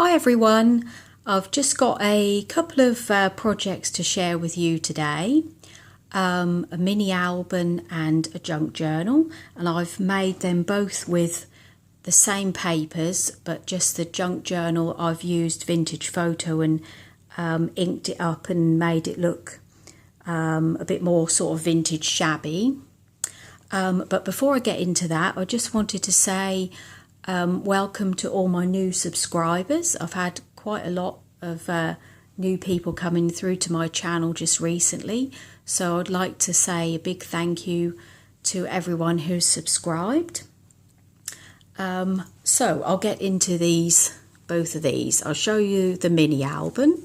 Hi everyone, I've just got a couple of projects to share with you today, a mini album and a junk journal, and I've made them both with the same papers, but just the junk journal I've used vintage photo and inked it up and made it look a bit more sort of vintage shabby. But before I get into that, I just wanted to say welcome to all my new subscribers. I've had quite a lot of new people coming through to my channel just recently, so I'd like to say a big thank you to everyone who's subscribed. So I'll get into both of these. I'll show you the mini album.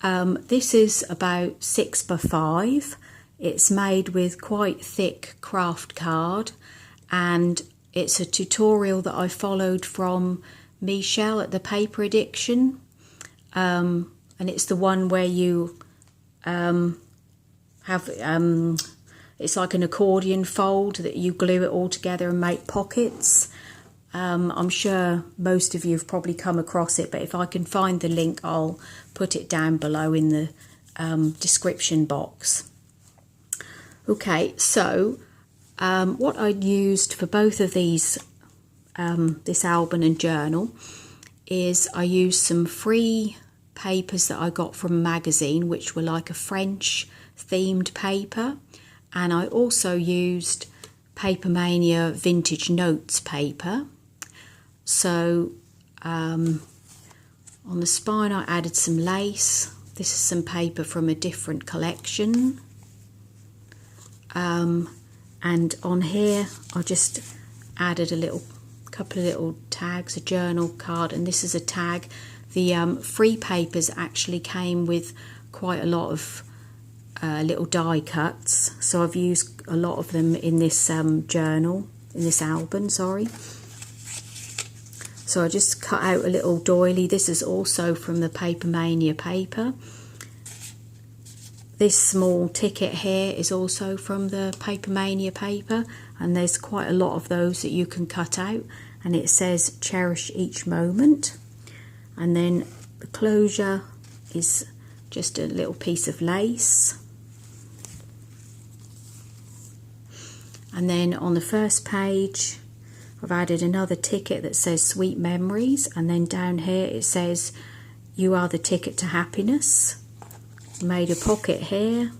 This is about 6 by 5. It's made with quite thick craft card, and it's a tutorial that I followed from Michelle at the Paper Addiction, and it's the one where you have it's like an accordion fold that you glue it all together and make pockets. I'm sure most of you have probably come across it, but if I can find the link, I'll put it down below in the description box. Okay, so what I used for both of these, this album and journal, is I used some free papers that I got from a magazine, which were like a French themed paper, and I also used Papermania Vintage Notes paper. So on the spine I added some lace. This is some paper from a different collection. And on here I just added a couple of little tags, a journal card, and this is a tag. The free papers actually came with quite a lot of little die cuts, so I've used a lot of them in this journal, in this album, sorry. So I just cut out a little doily. This is also from the Papermania paper. This small ticket here is also from the Papermania paper, and there's quite a lot of those that you can cut out, and it says cherish each moment. And then the closure is just a little piece of lace. And then on the first page I've added another ticket that says sweet memories, and then down here it says you are the ticket to happiness. Made a pocket here.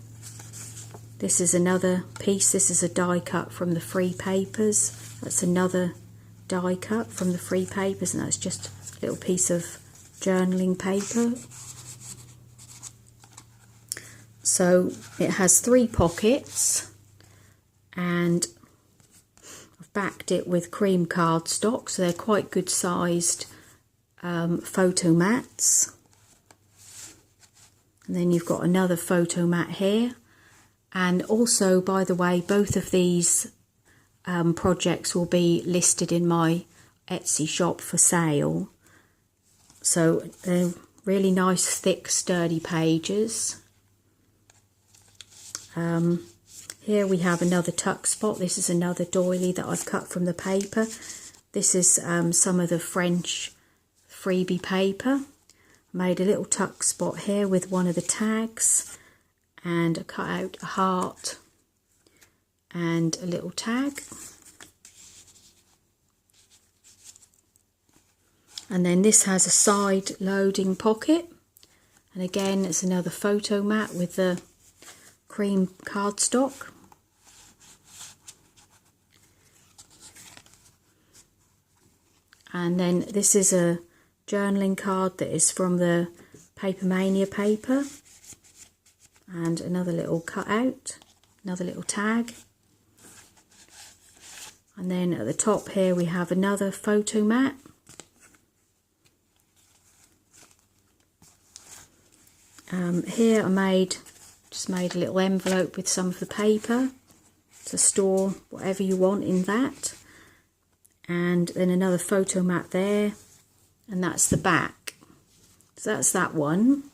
This is another piece. This is a die cut from the free papers. That's another die cut from the free papers, and that's just a little piece of journaling paper. So it has 3 pockets, and I've backed it with cream cardstock, so they're quite good sized photo mats. And then you've got another photo mat here. And also, by the way, both of these projects will be listed in my Etsy shop for sale. So they're really nice, thick, sturdy pages. Here we have another tuck spot. This is another doily that I've cut from the paper. This is some of the French freebie paper. Made a little tuck spot here with one of the tags, and I cut out a heart and a little tag. And then this has a side loading pocket, and again it's another photo mat with the cream cardstock. And then this is a journaling card that is from the Papermania paper, and another little cutout, another little tag. And then at the top here we have another photo mat. Here I just made a little envelope with some of the paper to store whatever you want in that, and then another photo mat there. And that's the back. So that's that one.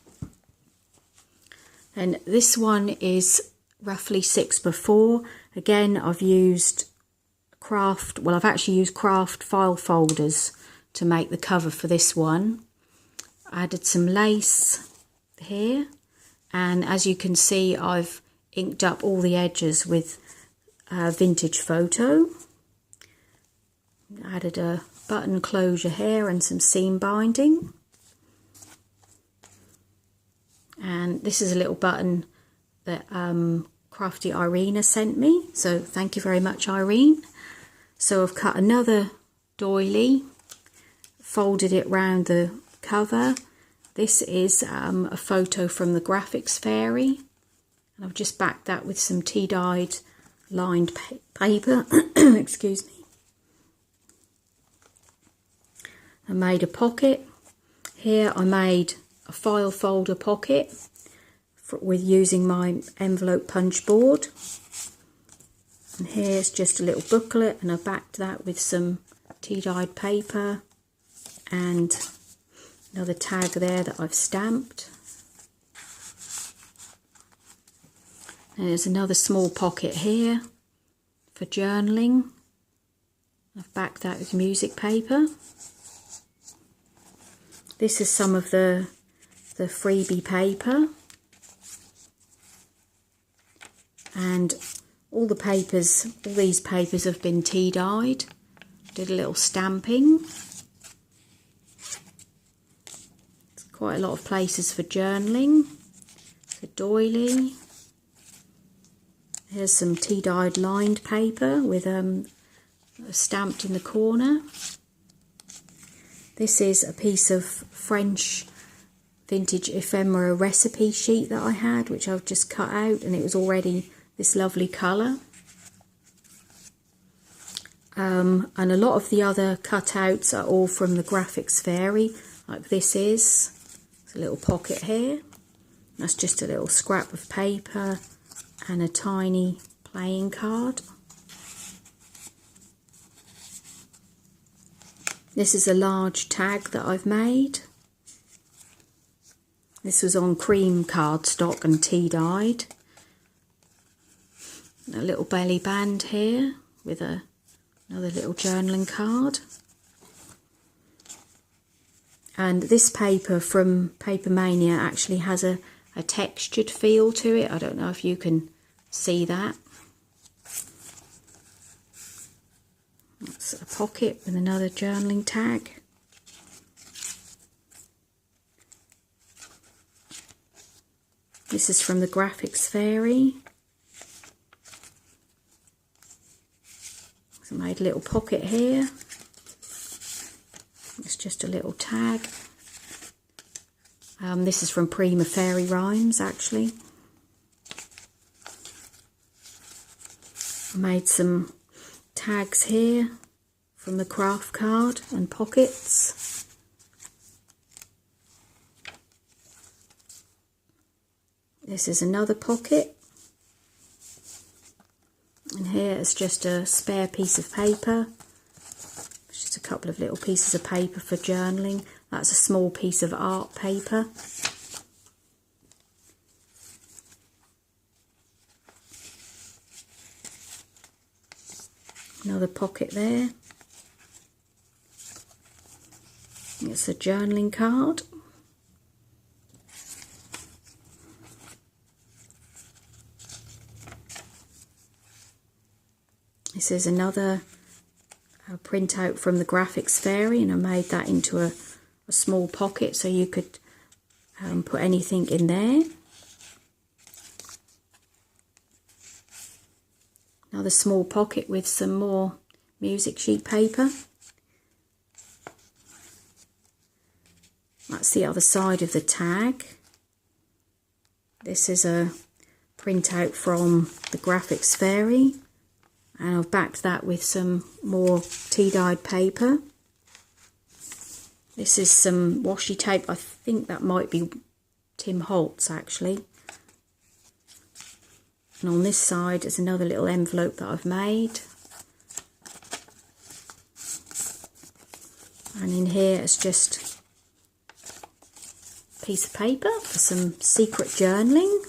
And this one is roughly 6 by 4. Again, I've used I've actually used craft file folders to make the cover for this one. I added some lace here, and as you can see I've inked up all the edges with Vintage Photo. Added a button closure here and some seam binding. And this is a little button that Crafty Irina sent me, so thank you very much, Irene. So I've cut another doily, folded it round the cover. This is a photo from the Graphics Fairy, and I've just backed that with some tea-dyed lined paper. Excuse me. I made a pocket. Here I made a file folder pocket with using my envelope punch board. And here's just a little booklet, and I backed that with some tea-dyed paper and another tag there that I've stamped. And there's another small pocket here for journaling. I've backed that with music paper. This is some of the freebie paper, and all these papers have been tea dyed. Did a little stamping. It's quite a lot of places for journaling. It's a doily. Here's some tea dyed lined paper with stamped in the corner. This is a piece of French vintage ephemera recipe sheet that I had, which I've just cut out, and it was already this lovely colour. And a lot of the other cutouts are all from the Graphics Fairy, like this is. There's a little pocket here. That's just a little scrap of paper and a tiny playing card. This is a large tag that I've made. This was on cream cardstock and tea dyed. A little belly band here with another little journaling card. And this paper from Paper Mania actually has a textured feel to it. I don't know if you can see that. That's a pocket with another journaling tag. This is from the Graphics Fairy. So I made a little pocket here. It's just a little tag. This is from Prima Fairy Rhymes, actually. I made some tags here from the craft card and pockets. This is another pocket, and here is just a spare piece of paper. It's just a couple of little pieces of paper for journaling. That's a small piece of art paper. Another pocket there. It's a journaling card. This is another printout from the Graphics Fairy, and I made that into a small pocket so you could put anything in there. Another small pocket with some more music sheet paper. That's the other side of the tag. This is a printout from the Graphics Fairy, and I've backed that with some more tea-dyed paper. This is some washi tape. I think that might be Tim Holtz, actually. And on this side is another little envelope that I've made. And in here it's just a piece of paper for some secret journaling.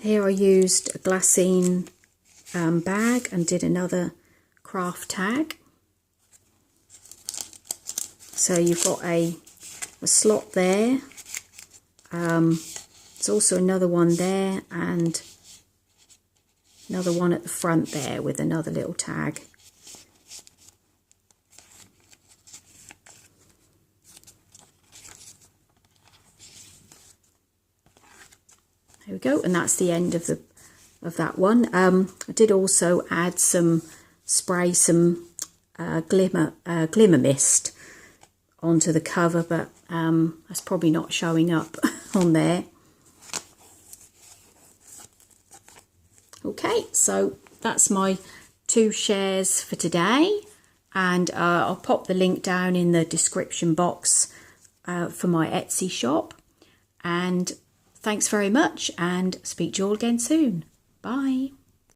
Here I used a glassine bag and did another craft tag. So you've got a slot there. There's also another one there and another one at the front there with another little tag. There we go, and that's the end of that one. I did also add some glimmer mist onto the cover, but that's probably not showing up on there. Okay, so that's my 2 shares for today, and I'll pop the link down in the description box for my Etsy shop. And thanks very much, and speak to you all again soon. Bye.